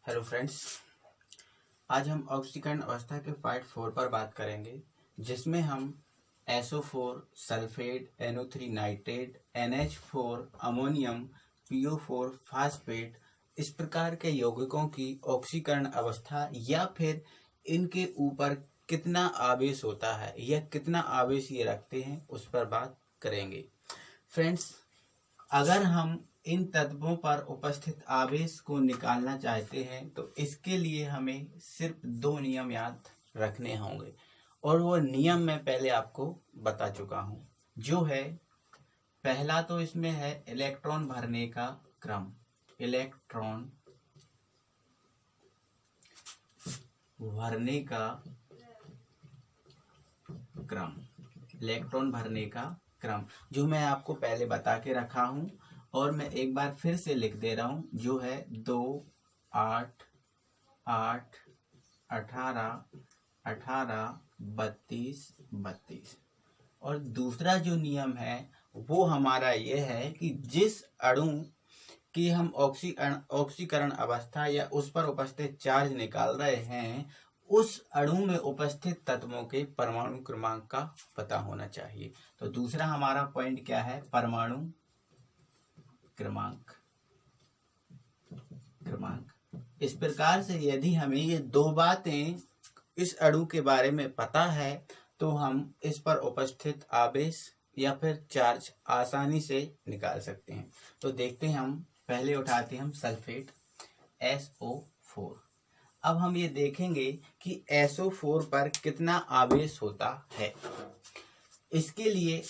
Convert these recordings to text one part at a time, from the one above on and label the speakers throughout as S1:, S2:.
S1: Hello friends, आज हम ऑक्सीकरण अवस्था के पार्ट 4 पर बात करेंगे, जिसमें हम SO4 sulphate, NO3 nitrate, NH4 ammonium, PO4 phosphate इस प्रकार के यौगिकों की ऑक्सीकरण अवस्था या फिर इनके ऊपर कितना आवेश होता है या कितना आवेश ये रखते हैं उस पर बात करेंगे। फ्रेंड्स, अगर हम इन तत्वों पर उपस्थित आवेश को निकालना चाहते हैं तो इसके लिए हमें सिर्फ 2 नियम याद रखने होंगे और वो नियम मैं पहले आपको बता चुका हूँ। जो है पहला तो इसमें है इलेक्ट्रॉन भरने का क्रम। इलेक्ट्रॉन भरने का क्रम, इलेक्ट्रॉन भरने का क्रम जो मैं आपको पहले बता के रखा हूं और मैं एक बार फिर से लिख दे रहा हूं, जो है 2, 8, 8, 18, 18, 32, 32। और दूसरा जो नियम है वो हमारा ये है कि जिस अणु की हम ऑक्सीकरण अवस्था या उस पर उपस्थित चार्ज निकाल रहे हैं उस अणु में उपस्थित तत्वों के परमाणु क्रमांक का पता होना चाहिए। तो दूसरा हमारा पॉइंट क्या है? परमाणु क्रमांक। इस प्रकार से यदि हमें ये 2 बातें इस अणु के बारे में पता है तो हम इस पर उपस्थित आवेश या फिर चार्ज आसानी से निकाल सकते हैं। तो देखते हैं, हम पहले उठाते हैं हम सल्फेट SO4। अब हम ये देखेंगे कि SO4 पर कितना आवेश होता है। इसके लिए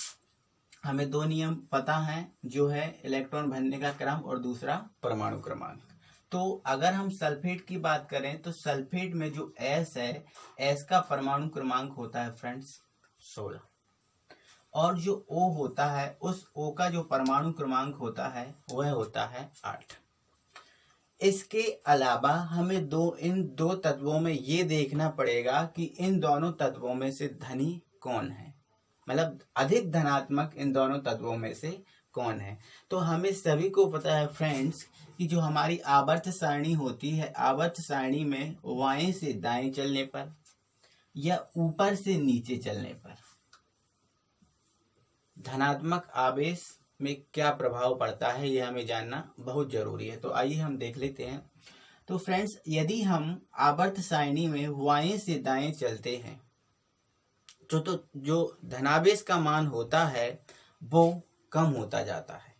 S1: हमें 2 नियम पता हैं, जो है इलेक्ट्रॉन भरने का क्रम और दूसरा परमाणु क्रमांक। तो अगर हम सल्फेट की बात करें तो सल्फेट में जो S है, S का परमाणु क्रमांक होता है फ्रेंड्स 16 और जो O होता है उस O का जो परमाणु क्रमांक होता है वह होता है 8। इसके अलावा हमें इन दो तत्वों में ये देखना पड़ेगा कि इन दोनों तत्वों में से धनी कौन है, मतलब अधिक धनात्मक इन दोनों तत्वों में से कौन है। तो हमें सभी को पता है फ्रेंड्स कि जो हमारी आवर्त सारणी होती है, आवर्त सारणी में बाएं से दाएं चलने पर या ऊपर से नीचे चलने पर धनात्मक आवेश में क्या प्रभाव पड़ता है यह हमें जानना बहुत जरूरी है। तो आइए हम देख लेते हैं। तो फ्रेंड्स, यदि हम आवर्त सारणी में बाएं से दाएं चलते हैं तो जो धनावेश का मान होता है वो कम होता जाता है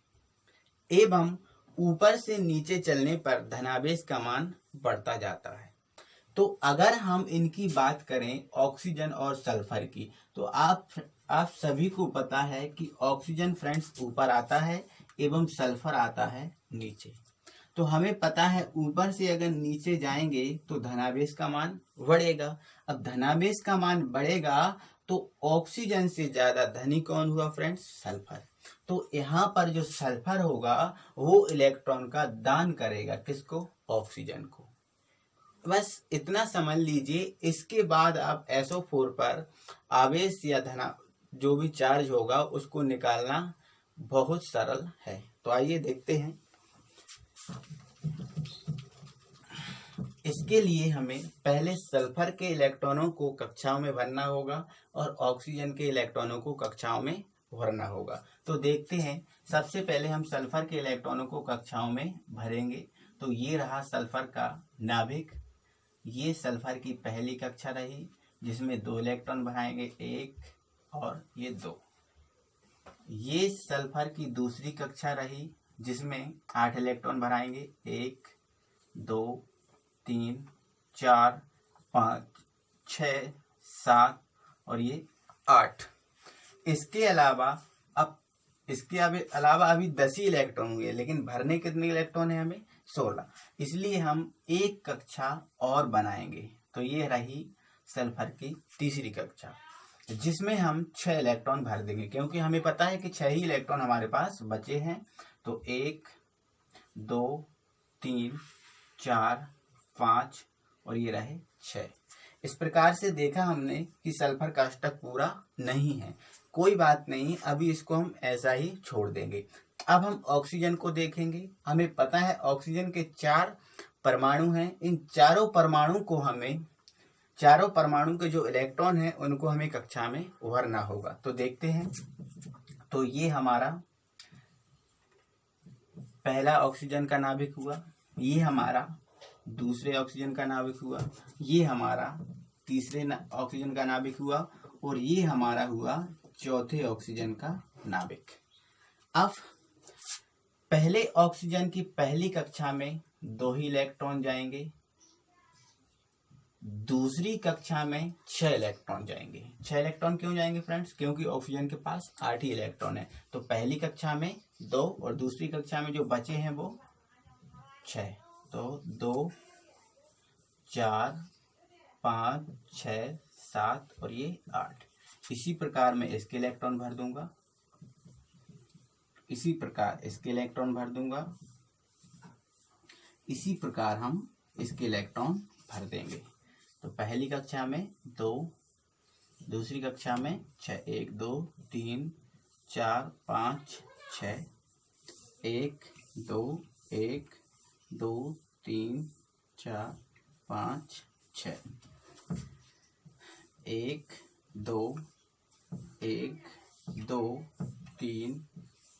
S1: एवं ऊपर से नीचे चलने पर धनावेश का मान बढ़ता जाता है। तो अगर हम इनकी बात करें ऑक्सीजन और सल्फर की, तो आप सभी को पता है कि ऑक्सीजन फ्रेंड्स ऊपर आता है एवं सल्फर आता है नीचे। तो हमें पता है ऊपर से अगर नीचे जाएंगे तो धनावेश का मान बढ़ेगा। अब धनावेश का मान बढ़ेगा तो ऑक्सीजन से ज्यादा धनी कौन हुआ फ्रेंड्स? सल्फर। तो यहाँ पर जो सल्फर होगा वो इलेक्ट्रॉन का दान करेगा, किसको? ऑक्सीजन को। बस इतना समझ लीजिए। इसके बाद आप SO4 पर आवेश या जो भी चार्ज होगा उसको निकालना बहुत सरल है। तो आइए देखते हैं। इसके लिए हमें पहले सल्फर के इलेक्ट्रॉनों को कक्षाओं में भरना होगा और ऑक्सीजन के इलेक्ट्रॉनों को कक्षाओं में भरना होगा। तो देखते हैं, सबसे पहले हम सल्फर के इलेक्ट्रॉनों को कक्षाओं में भरेंगे। तो ये रहा सल्फर का नाभिक। ये सल्फर की पहली कक्षा रही जिसमें 2 इलेक्ट्रॉन भराएंगे, 1 और ये 2। ये सल्फर की दूसरी कक्षा रही जिसमें 8 इलेक्ट्रॉन भराएंगे, 1, 2, 3, 4, 5, 6, 7 और ये 8। इसके अलावा अभी 10 ही इलेक्ट्रॉन हुए, लेकिन भरने कितने इलेक्ट्रॉन है? हमें 16। इसलिए हम एक कक्षा और बनाएंगे। तो ये रही सल्फर की तीसरी कक्षा जिसमें हम 6 इलेक्ट्रॉन भर देंगे, क्योंकि हमें पता है कि 6 ही इलेक्ट्रॉन हमारे पास बचे हैं। तो 1, 2, 3, 4, 5 और ये रहे 6। इस प्रकार से देखा हमने कि सल्फर का अष्टक पूरा नहीं है। कोई बात नहीं, अभी इसको हम ऐसा ही छोड़ देंगे। अब हम ऑक्सीजन को देखेंगे। हमें पता है ऑक्सीजन के 4 परमाणु हैं, इन चारों परमाणु के जो इलेक्ट्रॉन हैं उनको हमें कक्षा में भरना होगा। तो देखते हैं। तो ये हमारा पहला ऑक्सीजन का नाभिक हुआ, ये हमारा दूसरे ऑक्सीजन का नाभिक हुआ, ये हमारा तीसरे ऑक्सीजन का नाभिक हुआ और ये हमारा हुआ चौथे ऑक्सीजन का नाभिक। अब पहले ऑक्सीजन की पहली कक्षा में 2 ही इलेक्ट्रॉन जाएंगे, दूसरी कक्षा में 6 इलेक्ट्रॉन जाएंगे। 6 इलेक्ट्रॉन क्यों जाएंगे फ्रेंड्स? क्योंकि ऑक्सीजन के पास 8 ही इलेक्ट्रॉन है। तो पहली कक्षा में 2 और दूसरी कक्षा में जो बचे हैं वो 6। तो 2 4 5 6 7 और ये 8। इसी प्रकार मैं इसके इलेक्ट्रॉन भर दूंगा, इसी प्रकार इसके इलेक्ट्रॉन भर दूंगा, इसी प्रकार हम इसके इलेक्ट्रॉन भर देंगे। तो पहली कक्षा में 2, दूसरी कक्षा में 6, 1 2 3 4 5 6, 1 2 1 2 3 4 5 6, 1 2 1 2 3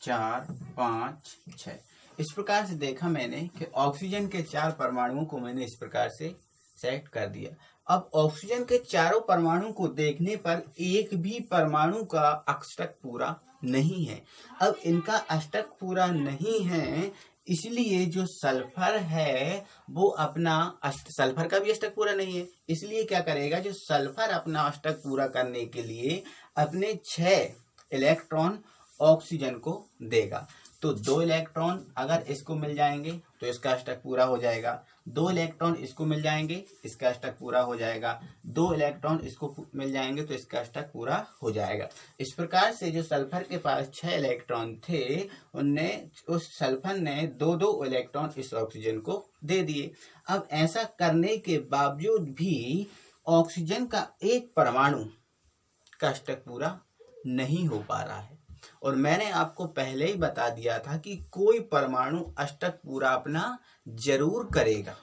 S1: 4 5 6। इस प्रकार से देखा मैंने कि ऑक्सीजन के 4 परमाणुओं को मैंने इस प्रकार से सेट कर दिया। अब ऑक्सीजन के चारों परमाणु को देखने पर एक भी परमाणु का अष्टक पूरा नहीं है। अब इनका अष्टक पूरा नहीं है, इसलिए जो सल्फर है वो अपना सल्फर का भी अष्टक पूरा नहीं है। इसलिए क्या करेगा, जो सल्फर अपना अष्टक पूरा करने के लिए अपने 6 इलेक्ट्रॉन ऑक्सीजन को देगा। तो 2 इलेक्ट्रॉन अगर इसको मिल जाएंगे तो इसका अष्टक पूरा हो जाएगा, 2 इलेक्ट्रॉन इसको मिल जाएंगे इसका अष्टक पूरा हो जाएगा, 2 इलेक्ट्रॉन इसको मिल जाएंगे तो इसका अष्टक पूरा हो जाएगा। इस प्रकार से जो सल्फर के पास 6 इलेक्ट्रॉन थे, उस सल्फर ने 2-2 इलेक्ट्रॉन इस ऑक्सीजन को दे दिए। अब ऐसा करने के बावजूद भी ऑक्सीजन का एक परमाणु का अष्टक पूरा नहीं हो पा रहा है। और मैंने आपको पहले ही बता दिया था कि कोई परमाणु अष्टक पूरा अपना जरूर करेगा।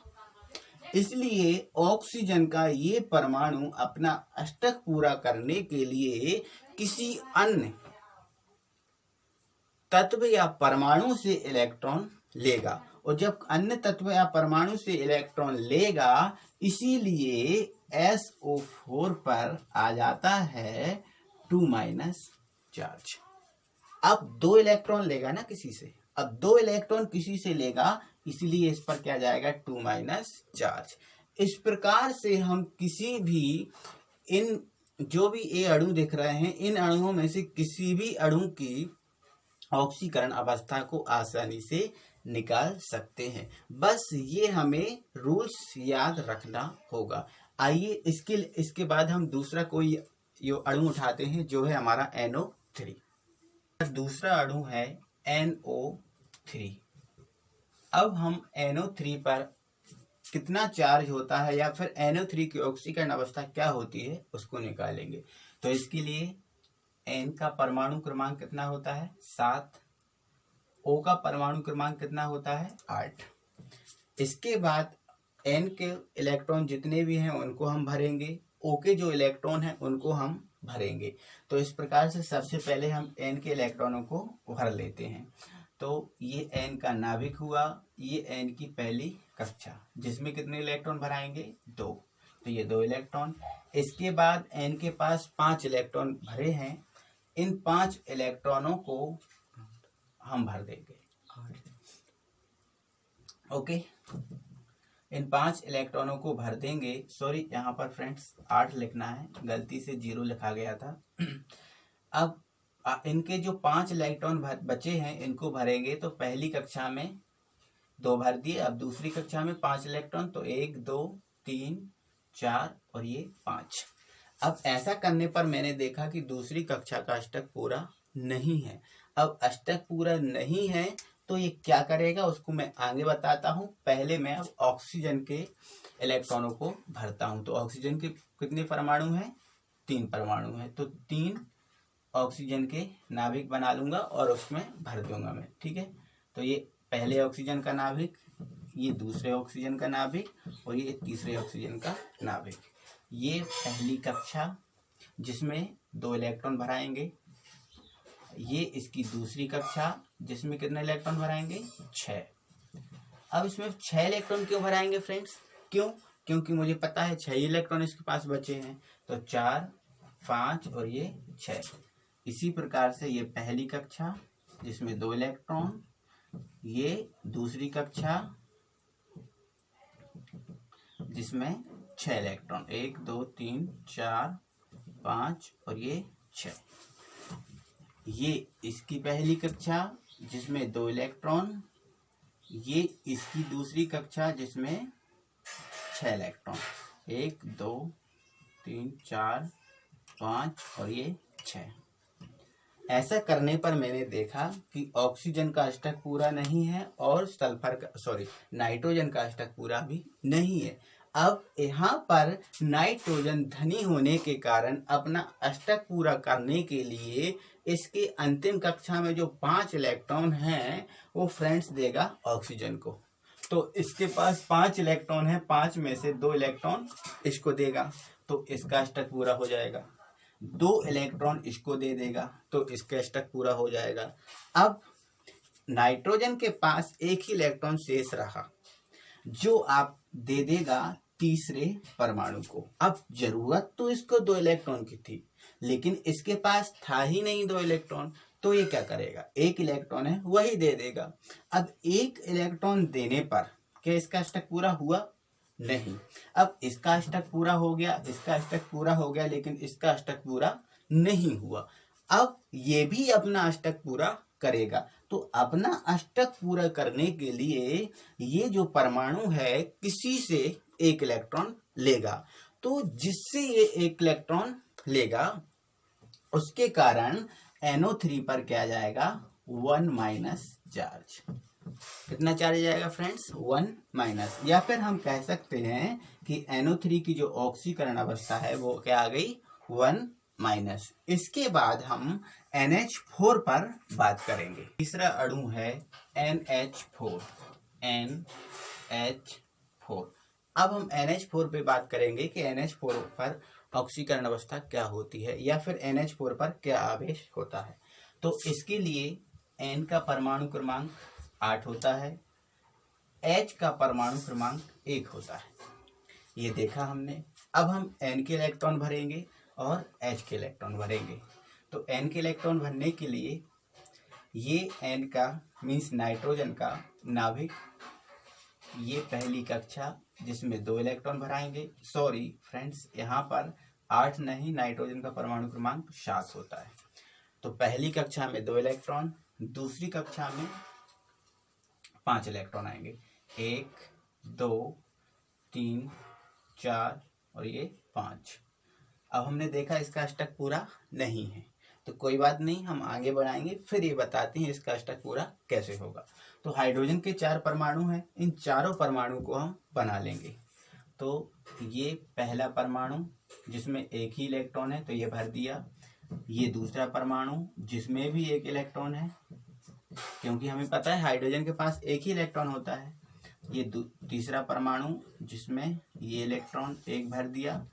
S1: इसलिए ऑक्सीजन का ये परमाणु अपना अष्टक पूरा करने के लिए किसी अन्य तत्व या परमाणु से इलेक्ट्रॉन लेगा, और जब अन्य तत्व या परमाणु से इलेक्ट्रॉन लेगा, इसीलिए SO4 पर आ जाता है 2- चार्ज। अब 2 इलेक्ट्रॉन लेगा ना किसी से, अब 2 इलेक्ट्रॉन किसी से लेगा, इसलिए इस पर क्या जाएगा 2- चार्ज। इस प्रकार से हम किसी भी इन जो भी ये अणु दिख रहे हैं, इन अणुओं में से किसी भी अणु की ऑक्सीकरण अवस्था को आसानी से निकाल सकते हैं। बस ये हमें रूल्स याद रखना होगा। आइए इसके बाद हम दूसरा कोई अणु उठाते हैं जो है हमारा NO3। दूसरा अणु है NO3। अब हम NO3 पर कितना चार्ज होता है या फिर NO3 की ऑक्सीकरण अवस्था क्या होती है उसको निकालेंगे। तो इसके लिए N का परमाणु क्रमांक कितना होता है 7, O का परमाणु क्रमांक कितना होता है 8। इसके बाद N के इलेक्ट्रॉन जितने भी हैं उनको हम भरेंगे, O के जो इलेक्ट्रॉन हैं उनको हम भरेंगे। तो इस प्रकार से सबसे पहले हम N के इलेक्ट्रॉनों को भर लेते हैं। तो ये N का नाभिक हुआ, ये N की पहली कक्षा, जिसमें कितने इलेक्ट्रॉन भराएंगे 2। तो ये 2 इलेक्ट्रॉन। इसके बाद N के पास 5 इलेक्ट्रॉन भरे हैं, इन 5 इलेक्ट्रॉनों को हम भर देंगे। ओके, इन 5 इलेक्ट्रॉनों को भर देंगे। सॉरी, यहाँ पर फ्रेंड्स 8 लिखना है, गलती से 0 लिखा गया था। अब इनके जो 5 इलेक्ट्रॉन बचे हैं इनको भरेंगे। तो पहली कक्षा में 2 भर दिए, अब दूसरी कक्षा में 5 इलेक्ट्रॉन, तो 1 2 3 4 और ये 5। अब ऐसा करने पर मैंने देखा कि दूसरी कक्षा का अष्टक पूरा नहीं है। अब अष्टक पूरा नहीं है तो ये क्या करेगा उसको मैं आगे बताता हूँ। पहले मैं अब ऑक्सीजन के इलेक्ट्रॉनों को भरता हूँ। तो ऑक्सीजन के कितने परमाणु हैं 3 परमाणु हैं, तो 3 ऑक्सीजन के नाभिक बना लूंगा और उसमें भर दूंगा मैं। ठीक है, तो ये पहले ऑक्सीजन का नाभिक, ये दूसरे ऑक्सीजन का नाभिक और ये तीसरे ऑक्सीजन का नाभिक। ये पहली कक्षा जिसमें 2 इलेक्ट्रॉन भराएंगे। ये इसकी दूसरी कक्षा जिसमें कितने इलेक्ट्रॉन भराएंगे? 6। अब इसमें 6 इलेक्ट्रॉन क्यों भराएंगे फ्रेंड्स? क्यों? क्योंकि मुझे पता है 6 इलेक्ट्रॉन इसके पास बचे हैं, तो 4, 5 और ये 6। इसी प्रकार से ये पहली कक्षा जिसमें 2 इलेक्ट्रॉन, ये दूसरी कक्षा जिसमें 6 इलेक्ट्रॉन, 1 2 3 4 5 और ये 6। ये इसकी पहली कक्षा जिसमें 2 इलेक्ट्रॉन, ये इसकी दूसरी कक्षा जिसमें 6 इलेक्ट्रॉन, 1 2 3 4 5 और ये 6। ऐसा करने पर मैंने देखा कि ऑक्सीजन का अष्टक पूरा नहीं है और नाइट्रोजन का अष्टक पूरा भी नहीं है। अब यहाँ पर नाइट्रोजन धनी होने के कारण अपना अष्टक पूरा करने के लिए इसके अंतिम कक्षा में जो 5 इलेक्ट्रॉन हैं वो फ्रेंड्स देगा ऑक्सीजन को। तो इसके पास 5 इलेक्ट्रॉन है, 5 में से 2 इलेक्ट्रॉन इसको देगा तो इसका अष्टक पूरा हो जाएगा। 2 इलेक्ट्रॉन इसको दे देगा तो इसका अष्टक पूरा हो जाएगा। अब नाइट्रोजन के पास एक ही इलेक्ट्रॉन शेष रहा जो आप दे देगा तीसरे परमाणु को। अब जरूरत तो इसको 2 इलेक्ट्रॉन की थी, लेकिन इसके पास था ही नहीं 2 इलेक्ट्रॉन, तो ये क्या करेगा? 1 इलेक्ट्रॉन है वही दे देगा। अब 1 इलेक्ट्रॉन देने पर क्या इसका अष्टक पूरा हुआ? नहीं। अब इसका अष्टक पूरा हो गया, इसका अष्टक पूरा हो गया, लेकिन इसका अष्टक पूरा नहीं हुआ। अब ये भी अपना अष्टक पूरा करेगा। तो अपना अष्टक पूरा करने के लिए ये जो परमाणु है किसी से 1 इलेक्ट्रॉन लेगा। तो जिससे ये 1 इलेक्ट्रॉन लेगा उसके कारण NO3 पर क्या जाएगा? 1 माइनस चार्ज। कितना चार्ज जाएगा फ्रेंड्स? 1 माइनस। या फिर हम कह सकते हैं कि NO3 की जो ऑक्सीकरण अवस्था है वो क्या आ गई? 1 माइनस। इसके बाद हम NH4 पर बात करेंगे। तीसरा अणु है NH4। NH4। अब हम NH4 पे बात करेंगे कि NH4 पर ऑक्सीकरण अवस्था क्या होती है या फिर NH4 पर क्या आवेश होता है। तो इसके लिए N का परमाणु क्रमांक 8 होता है, H का परमाणु क्रमांक 1 होता है। ये देखा हमने। अब हम N के इलेक्ट्रॉन भरेंगे और H के इलेक्ट्रॉन भरेंगे। तो N के इलेक्ट्रॉन भरने के लिए ये N का मीन्स नाइट्रोजन का नाभिक, ये पहली कक्षा जिसमें 2 इलेक्ट्रॉन भराएंगे। सॉरी फ्रेंड्स, यहाँ पर 8 नहीं, नाइट्रोजन का परमाणु क्रमांक 7 होता है। तो पहली कक्षा में 2 इलेक्ट्रॉन, दूसरी कक्षा में 5 इलेक्ट्रॉन आएंगे, 1 2 3 4 और ये 5। अब हमने देखा इसका अष्टक पूरा नहीं है, तो कोई बात नहीं, हम आगे बढ़ाएंगे, फिर ये बताते हैं इसका अष्टक पूरा कैसे होगा। तो हाइड्रोजन के 4 परमाणु हैं, इन चारों परमाणु को हम बना लेंगे। तो ये पहला परमाणु जिसमें 1 ही इलेक्ट्रॉन है तो ये भर दिया। ये दूसरा परमाणु जिसमें भी 1 इलेक्ट्रॉन है, क्योंकि हमें पता है हाइड्रोजन के पास 1 ही इलेक्ट्रॉन होता है। ये तीसरा परमाणु जिसमें ये इलेक्ट्रॉन 1 भर दिया।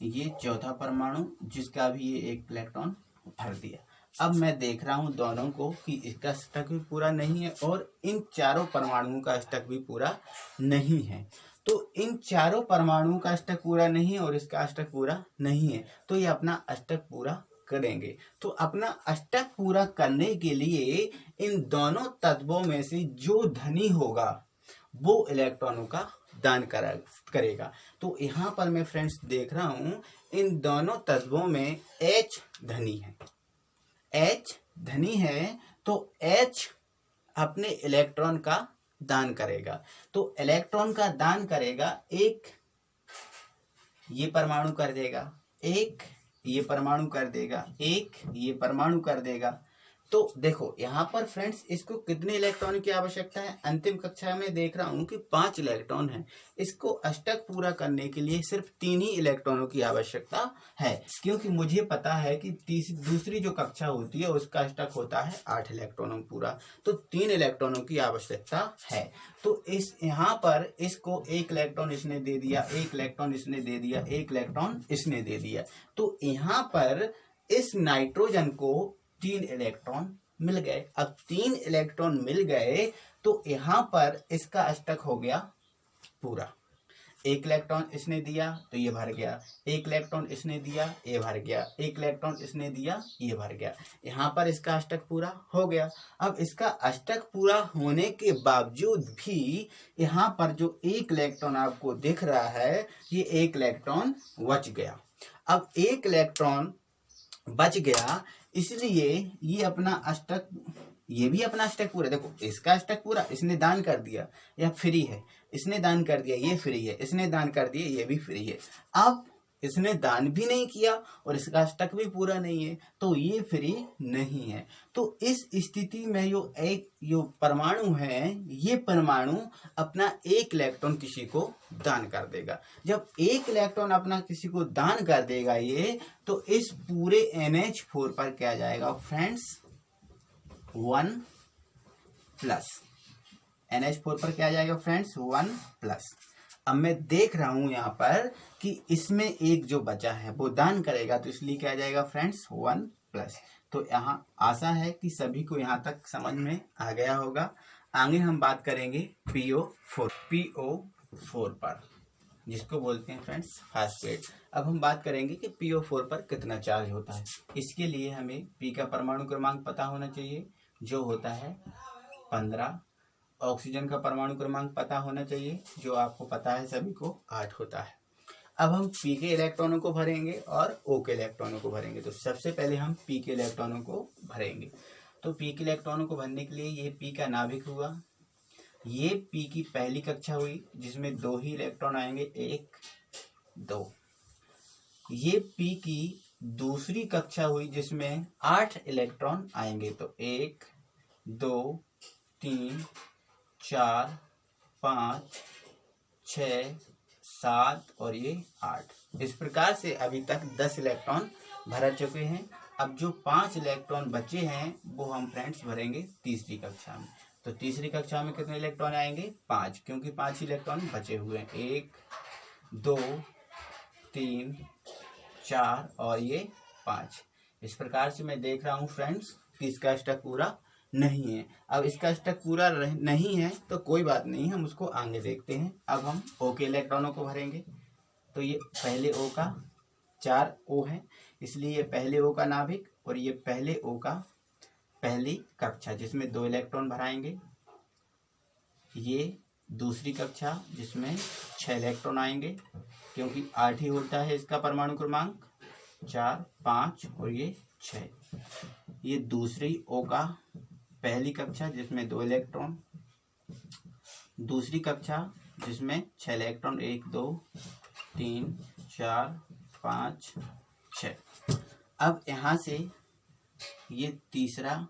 S1: ये चौथा परमाणु जिसका भी ये 1 इलेक्ट्रॉन भर दिया। अब मैं देख रहा हूं दोनों को कि इसका अष्टक भी पूरा नहीं है और इन चारों परमाणुओं का अष्टक भी पूरा नहीं है। तो इन चारों परमाणुओं का अष्टक पूरा नहीं है और इसका अष्टक पूरा नहीं है, तो ये अपना अष्टक पूरा करेंगे। तो अपना अष्टक पूरा करने के लिए इन दोनों तत्वों में से जो धनी होगा वो इलेक्ट्रॉनों का दान करेगा। तो यहाँ पर मैं फ्रेंड्स देख रहा हूं इन दोनों तत्वों में H धनी है। H धनी है तो H अपने इलेक्ट्रॉन का दान करेगा। तो इलेक्ट्रॉन का दान करेगा, 1 ये परमाणु कर देगा, 1 ये परमाणु कर देगा, 1 ये परमाणु कर देगा, तो देखो यहाँ पर फ्रेंड्स इसको कितने इलेक्ट्रॉन की आवश्यकता है, अंतिम कक्षा में देख रहा हूँ कि 5 इलेक्ट्रॉन है। इसको अष्टक पूरा करने के लिए सिर्फ 3 ही इलेक्ट्रॉनों की आवश्यकता है, क्योंकि मुझे पता है कि दूसरी जो कक्षा होती है उसका अष्टक होता है 8 इलेक्ट्रॉनों पूरा, तो 3 इलेक्ट्रॉनों की आवश्यकता है। तो इस यहाँ पर इसको 1 इलेक्ट्रॉन इसने दे दिया, 1 इलेक्ट्रॉन इसने दे दिया, 1 इलेक्ट्रॉन इसने दे दिया, तो यहाँ पर इस नाइट्रोजन को 3 इलेक्ट्रॉन मिल गए। अब 3 इलेक्ट्रॉन मिल गए तो यहाँ पर इसका अष्टक हो गया पूरा। 1 इलेक्ट्रॉन इसने दिया तो ये भर गया, 1 इलेक्ट्रॉन इसने दिया ये भर गया, 1 इलेक्ट्रॉन इसने दिया ये भर गया। यहाँ पर इसका अष्टक पूरा हो गया। अब इसका अष्टक पूरा होने के बावजूद भी यहाँ पर जो 1 इलेक्ट्रॉन आपको दिख रहा है, ये 1 इलेक्ट्रॉन बच गया। अब 1 इलेक्ट्रॉन बच गया, इसलिए ये अपना अष्टक, ये भी अपना अष्टक पूरा, देखो इसका अष्टक पूरा, इसने दान कर दिया, यह फ्री है, इसने दान कर दिया, ये फ्री है, इसने दान कर दिया, ये भी फ्री है। अब इसने दान भी नहीं किया और इसका अष्टक भी पूरा नहीं है, तो ये फ्री नहीं है। तो इस स्थिति में जो परमाणु है, ये परमाणु अपना 1 इलेक्ट्रॉन किसी को दान कर देगा। जब 1 इलेक्ट्रॉन अपना किसी को दान कर देगा ये, तो इस पूरे NH4 पर क्या जाएगा फ्रेंड्स, 1+। NH4 पर क्या जाएगा फ्रेंड्स, 1+। अब मैं देख रहा हूं यहाँ पर कि इसमें एक जो बचा है वो दान करेगा, तो इसलिए क्या जाएगा फ्रेंड्स, 1+। तो यहाँ आशा है कि सभी को यहाँ तक समझ में आ गया होगा। आगे हम बात करेंगे PO4 पर, जिसको बोलते हैं फ्रेंड्स फास्फेट। अब हम बात करेंगे कि PO4 पर कितना चार्ज होता है। इसके लिए हमें P का परमाणु क्रमांक पता होना चाहिए, जो होता है 15। ऑक्सीजन का परमाणु क्रमांक पता होना चाहिए, जो आपको पता है सभी को 8 होता है। अब हम P के इलेक्ट्रॉनों को भरेंगे और O के इलेक्ट्रॉनों को भरेंगे। तो सबसे पहले हम P के इलेक्ट्रॉनों को भरेंगे। तो P के इलेक्ट्रॉनों को भरने के लिए ये P का नाभिक हुआ, ये P की पहली कक्षा हुई जिसमें 2 ही इलेक्ट्रॉन आएंगे, 1 2। ये P की दूसरी कक्षा हुई जिसमें 8 इलेक्ट्रॉन आएंगे, तो 1 2 3 4 5 6 7 और ये 8। इस प्रकार से अभी तक 10 इलेक्ट्रॉन भर चुके हैं। अब जो 5 इलेक्ट्रॉन बचे हैं वो हम फ्रेंड्स भरेंगे तीसरी कक्षा में। तो तीसरी कक्षा में कितने इलेक्ट्रॉन आएंगे, 5, क्योंकि 5 इलेक्ट्रॉन बचे हुए हैं, 1 2 3 4 और ये 5। इस प्रकार से मैं देख रहा हूँ फ्रेंड्स कि इसका अष्टक पूरा नहीं है। अब इसका अष्टक पूरा नहीं है तो कोई बात नहीं, हम उसको आगे देखते हैं। अब हम O के इलेक्ट्रॉनों को भरेंगे। तो ये पहले O का 4 O है, इसलिए ये पहले O का नाभिक और ये पहले O का पहली कक्षा जिसमें 2 इलेक्ट्रॉन भराएंगे। ये दूसरी कक्षा जिसमें 6 इलेक्ट्रॉन आएंगे, क्योंकि 8 ही होता है इसका परमाणु क्रमांक, 4 5 और ये 6। ये दूसरी O का पहली कक्षा जिसमें 2 इलेक्ट्रॉन, दूसरी कक्षा जिसमें 6 इलेक्ट्रॉन, 1 2 3 4 5 6। अब यहाँ से ये तीसरा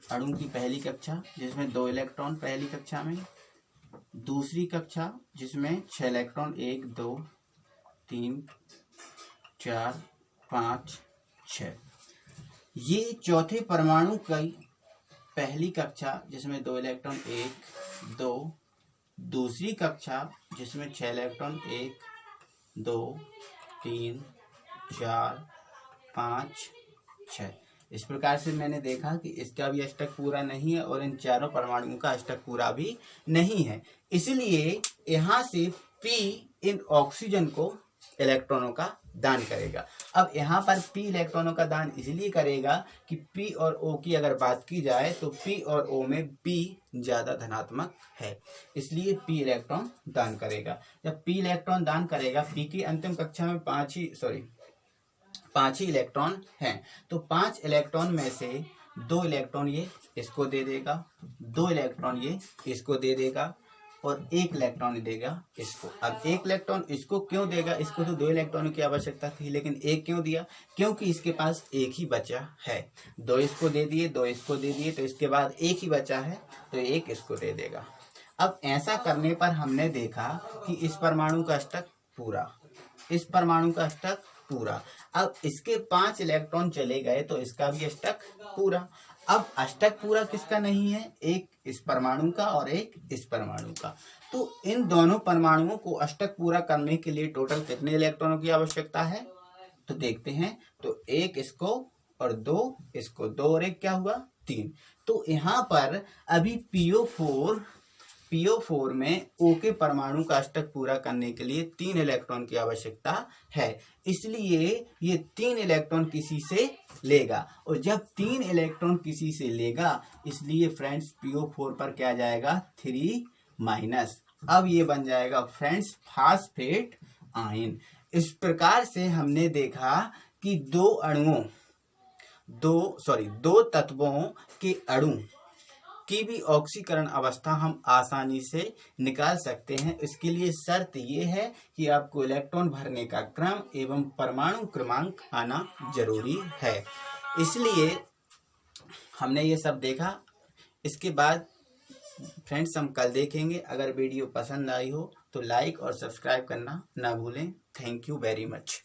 S1: अणु की पहली कक्षा जिसमें 2 इलेक्ट्रॉन पहली कक्षा में, दूसरी कक्षा जिसमें 6 इलेक्ट्रॉन, 1 2 3 4 5 6। ये चौथे परमाणु की पहली कक्षा जिसमें 2 इलेक्ट्रॉन, 1 2, दूसरी कक्षा जिसमें 6 इलेक्ट्रॉन, 1 2 3 4 5 6। इस प्रकार से मैंने देखा कि इसका भी अष्टक पूरा नहीं है और इन चारों परमाणुओं का अष्टक पूरा भी नहीं है, इसलिए यहाँ से P इन ऑक्सीजन को इलेक्ट्रॉनों का दान करेगा। अब यहाँ पर P इलेक्ट्रॉनों का दान इसलिए करेगा कि P और O की अगर बात की जाए तो P और O में P ज्यादा धनात्मक है, इसलिए P इलेक्ट्रॉन दान करेगा। जब P इलेक्ट्रॉन दान करेगा, P की अंतिम कक्षा में 5 ही इलेक्ट्रॉन हैं, तो 5 इलेक्ट्रॉन में से 2 इलेक्ट्रॉन ये इसको दे देगा, 2 इलेक्ट्रॉन ये इसको दे देगा, और 1 इलेक्ट्रॉन देगा इसको। अब 1 इलेक्ट्रॉन इसको क्यों देगा, इसको तो 2 इलेक्ट्रॉनों की आवश्यकता थी लेकिन 1 क्यों दिया, क्योंकि इसके पास 1 ही बचा है। 2 इसको दे दिए, 2 इसको दे दिए, तो इसके बाद 1 ही बचा है तो 1 इसको दे देगा। अब ऐसा करने पर हमने देखा कि इस परमाणु का अष्टक पूरा, इस परमाणु का अष्टक पूरा। अब इसके 5 इलेक्ट्रॉन चले गए तो इसका भी अष्टक पूरा। अब अष्टक पूरा किसका नहीं है, एक इस परमाणु का और एक इस परमाणु का। तो इन दोनों परमाणुओं को अष्टक पूरा करने के लिए टोटल कितने इलेक्ट्रॉनों की आवश्यकता है, तो देखते हैं। तो 1 इसको और 2 इसको, 2 और 1 क्या हुआ 3। तो यहाँ पर अभी PO4 में O के परमाणु का अष्टक पूरा करने के लिए 3 इलेक्ट्रॉन की आवश्यकता है, इसलिए ये 3 इलेक्ट्रॉन किसी से लेगा। और जब 3 इलेक्ट्रॉन किसी से लेगा इसलिए फ्रेंड्स PO4 पर क्या जाएगा 3-। अब ये बन जाएगा फ्रेंड्स फास्फेट आयन। इस प्रकार से हमने देखा कि दो तत्वों के अणु की भी ऑक्सीकरण अवस्था हम आसानी से निकाल सकते हैं। इसके लिए शर्त ये है कि आपको इलेक्ट्रॉन भरने का क्रम एवं परमाणु क्रमांक आना जरूरी है। इसलिए हमने ये सब देखा। इसके बाद फ्रेंड्स हम कल देखेंगे। अगर वीडियो पसंद आई हो तो लाइक और सब्सक्राइब करना ना भूलें। Thank you very much.